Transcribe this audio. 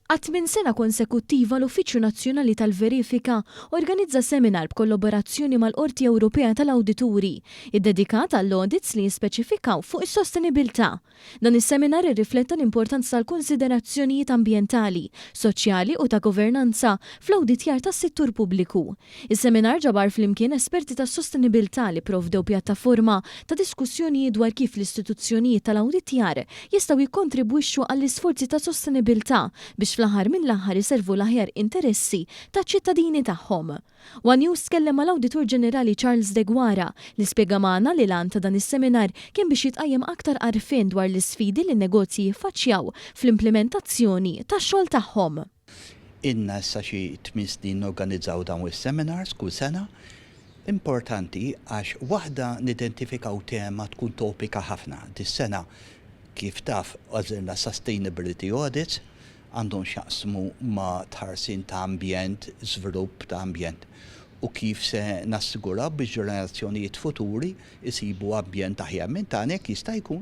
Għat minn sena konsekuttiva l-Uffiċċju Nazzjonali tal-Verifika organizza seminar b'kollaborazzjoni mal-Qorti Ewropea tal-Awdituri, iddedikat għall-audits li jispeċifikaw fuq is-sostenibilità. Dan is-seminar irrifletta l-importanza tal-konsiderazzjonijiet ambjentali, soċjali u ta' governanza fl-awditjar tas-settur pubbliku. Is-seminar ġabar flimkien esperti tas-sostenibilità li provdew pjattaforma ta' diskussjonijiet dwar kif l-istituzzjonijiet tal-awditjar jistgħu jikkontribwixxu għall-isforzi ta' sostenibilità biex fl-aħħar mill-aħħar iservu l-aħjar interessi taċ-ċittadini tagħhom. One News tkellem mal-Awditur Ġenerali Charles De Guara li spjega magħna li lan ta' dan is-seminar kien biex jitqajjem aktar għarfien dwar l-isfidi li n-negozji jiffaċċjaw fl-implementazzjoni tax-xogħol tagħhom. Inna issa xi 8 snin organizzaw dawn is-seminars kull sena. Importanti għax waħda nidentifikaw tema tkun topika ħafna. Dis-sena kif taf għażilna sustainability audits għandhom xaqsmu ma' tħarsin ta' ambjent, żvilupp ta' ambjent u kif se nassiguraw biex ġenerazzjonijiet futuri isibu ambjent aħjar minn tagħna jekk jista' jkun.